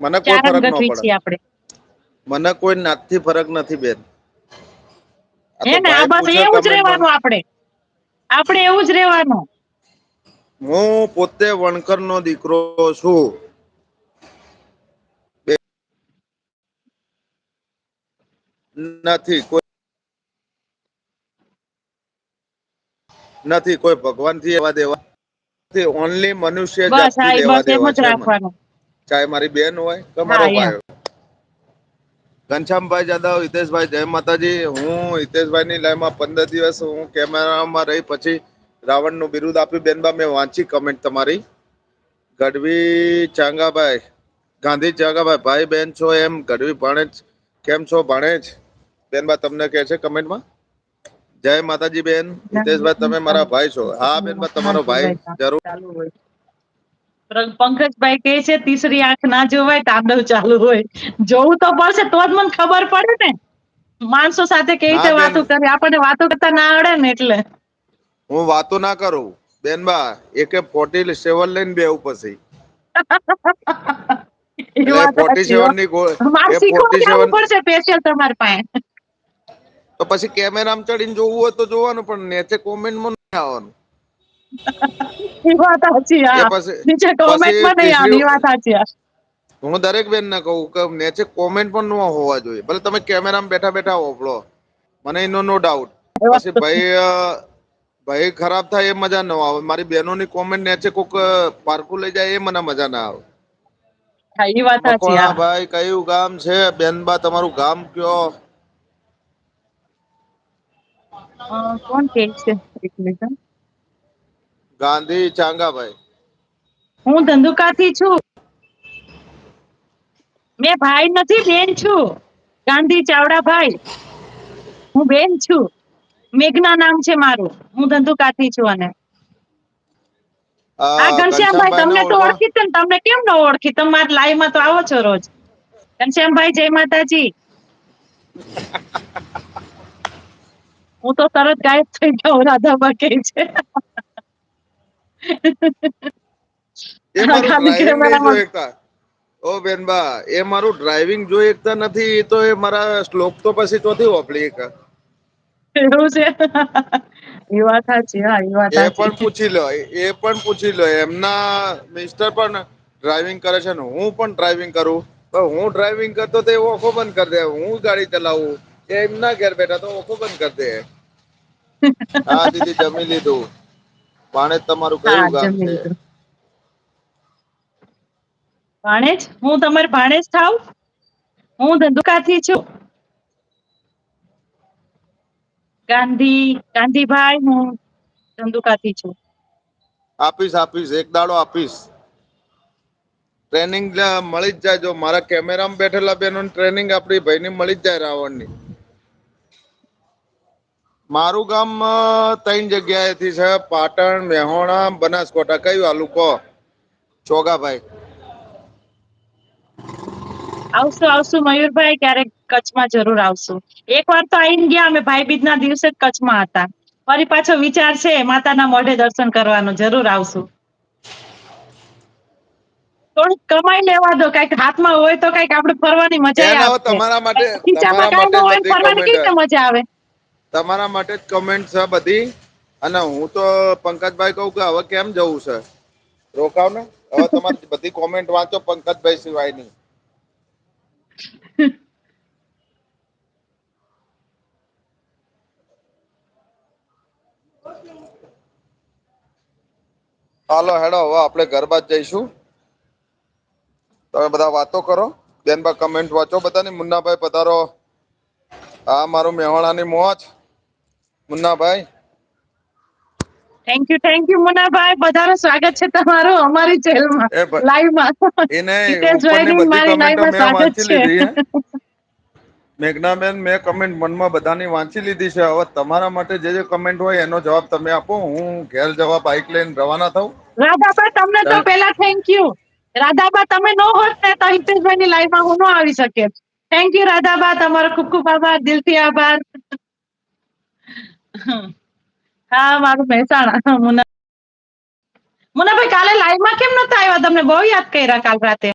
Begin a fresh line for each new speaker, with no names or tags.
મને કોઈ
ચારણ
ફરક ન
ગઢવી
પડે.
છીએ આપણે.
મને કોઈ નાતથી ફરક નથી બેન.
હે
તો
ને આ
ભાઈ
બસ
પૂછે
એવું જ
કમેન્ટમાં.
રેવાનું આપણે એવું જ રેવાનું.
હું પોતે વણકર નો દીકરો છું. નથી કોઈ નથી કોઈ ભગવાન થી એવા દેવા ઓનલી મનુષ્ય
બસ
જાતથી
હા એ
લેવા
બસ એમ
દેવા
જ
છે મને.
રાખવાનું.
ચાહે મારી બેન હોય કે
હા
મારો
એમ
ભાઈ હોય. ઘનશ્યામભાઈ જાદવ, હિતેશભાઈ જય માતાજી. હું હિતેશભાઈ ની લાઈનમાં 15 દિવસ હું કેમેરામાં રહી પછી રાવણ નું બિરુદ આપ્યું બેનબા મેં વાંચી કમેન્ટ તમારી. ગઢવી ચાંગાભાઈ ગાંધી ચાંગાભાઈ ભાઈ બહેન છો એમ ગઢવી ભાણેજ કેમ છો ભાણેજ બેનબા તમને કે છે કમેન્ટમાં. જય માતાજી બેન. હિતેશભાઈ તમે મારા ભાઈ છો. હા બેન તમારો ભાઈ જરૂર.
ચાલુ હોય. પંકજભાઈ કે છે તીસરી આંખ ના જોવાય તાંડવ ચાલુ હોય. જોવું તો પડશે તો જ મને ખબર પડે ને. માણસો સાથે કેવી
ના
રીતે
બેન
વાતો કરી આપણને વાતો કરતા ના આવડે ને એટલે.
હું વાતો ના કરું બેનબા AK-47 લઈને બેહું પછી.
એ
એટલે
વાત સાચી હો.
47 ની
મારે
એ
શીખવા જવું
47
પડશે સ્પેશિયલ તમારી પાસે.
તો પછી કેમેરામાં ચડીને જોવું હોય તો જોવાનું પણ નેચે કોમેન્ટમાં નહી આવવાનું.
એ વાત સાચી
એ
હા.
પછી
નીચે
પછી
કોમેન્ટમાં નહી
તીસરી
આવવાની એ વાત સાચી.
હું દરેક બેનને કહું કે નેચે કોમેન્ટ પણ ન હોવા જોઈએ ભલે તમે કેમેરામાં બેઠા બેઠા હોભળો. મને એનો નો ડાઉટ પછી ભાઈ ખરાબ થાય એ મજા ન આવે મારી બહેનોની કોમેન્ટ નેચે કોક પારકું લઈ જાય એ મને મજા ના આવે.
હા એ વાત સાચી
મકવાણા
હા.
ભાઈ કયું ગામ છે બેનબા તમારું ગામ કયો.
કોણ કે છે એક મિનિટ.
ગાંધી ચાંગાભાઈ.
હું ધંધુકાથી છું. મેં ભાઈ નથી બેન છું ગાંધી ચાવડા ભાઈ. હું બેન છું મેઘના નામ છે મારું હું ધંધુકાથી છું અને હા ઘનશ્યામભાઈ
ઘનશ્યામભાઈ ને
તમને તો
ઓળખો
ઓળખી ને તમને કેમ ન ઓળખી તમારા લાઈવમાં તો આવો છો રોજ. ઘનશ્યામભાઈ જય માતાજી. હું તો તરત ગાયબ થઈ જાઉં રાધાબા કે છે.
એ મારું
ખાલી
ડ્રાઈવિંગ નહી
કેમેરામાં
જોઈ એકતા. ઓ બેનબા એ મારું ડ્રાઈવિંગ જોઈ એકતા નથી તો એ મારા શ્લોક તો પછી ચોથી હોપડી એક.
એવું છે એ વાત સાચી હા એ વાત સાચી.
પણ પૂછી લો એ પણ પૂછી લો એમના મિસ્ટર પણ ડ્રાઈવિંગ કરે છે ને હું પણ ડ્રાઈવિંગ કરું. તો હું ડ્રાઈવિંગ કરતો તો એ ઓખો બંધ કરી દે હું ગાડી ચલાવું. એ એમ ના ઘેર બેઠા તો ઓખો બંધ કરી દે. હા દીદી જમી લીધું ભાણેજ તમારું
હા
કયું ગામ
જમી
છે.
લીધું. ભાણેજ હું તમારી ભાણેજ થાવ હું ધંધુકાથી છું. ગાંધીભાઈ હું ધંધુકાથી છું.
આપીશ એક દાડો આપીશ. ટ્રેનિંગ મળી જ જાય જો મારા કેમેરામાં બેઠેલા બેનો ટ્રેનિંગ આપડી ભાઈ ની મળી જ જાય રાવણ ની. મારું ગામ ત્રણ જગ્યાએથી છે પાટણ મેહોણા બનાસકોઠા કયું આલું કો ચોગાભાઈ.
આવશું મયુરભાઈ ક્યારેક કચ્છમાં જરૂર આવશું. એક વાર તો આઈને ગયા અમે ભાઈબીજ ના દિવસે જ કચ્છમાં હતા. ફરી પાછો વિચાર છે માતા ના મોઢે દર્શન કરવાનો જરૂર આવશું. થોડુંક કમાઈ લેવા દો કઈક હાથમાં હોય તો કઈક આપડે ફરવાની મજા
બેન હવે
આવે ખીચામાં
તમારા
કઈ
માટે
ન
જ
હોય
બધી
ફરવાની
કમેન્ટ
કઈ રીતે મજા આવે.
તમારા માટે જ કમેન્ટ છે બધી. અને હું તો પંકજભાઈ કવ કે હવે કેમ જવું છે. રોકાવ ને હવે તમારી બધી કોમેન્ટ વાંચો પંકજભાઈ સિવાય ની. હાલો હેડો હવે આપડે ઘર બાજ જઈશું. તમે બધા વાતો કરો બેનબા કમેન્ટ વાંચો બધાની મુન્નાભાઈ પધારો. હા મારું મેહોણા ની મોજ મુન્નાભાઈ.
થેન્ક યુ મુનાભાઈ બધાનું સ્વાગત છે તમારું અમારી જેલમાં
એ
લાઈવમાં.
એને
હિતેશભાઈ
ઉપરની
ની
બધી
મારી
કમેન્ટો
લાઈવમાં
મેં
સ્વાગત
વાંચી
છે.
લીધી હે મેઘનાબેન મેં કમેન્ટ મનમાં બધાની વાંચી લીધી છે હવે તમારા માટે જે કમેન્ટ હોય એનો જવાબ તમે આપો હું ઘેર જવા બાઈક લઈને રવાના થઉ.
રાધાબા તમને તો પેલા થેન્ક યુ. રાધાબા તમે ન હોત ને તો હિતેશભાઈ ની લાઈવમાં હું ન આવી શકેત. થેન્ક યુ રાધાબા તમારો ખુબ ખુબ આભાર દિલથી આભાર. હા મારું મહેસાણા મુન્નાભાઈ કાલે લાઈવમાં કેમ નતા આવ્યા તમને બહુ યાદ કર્યા કાલ રાતે.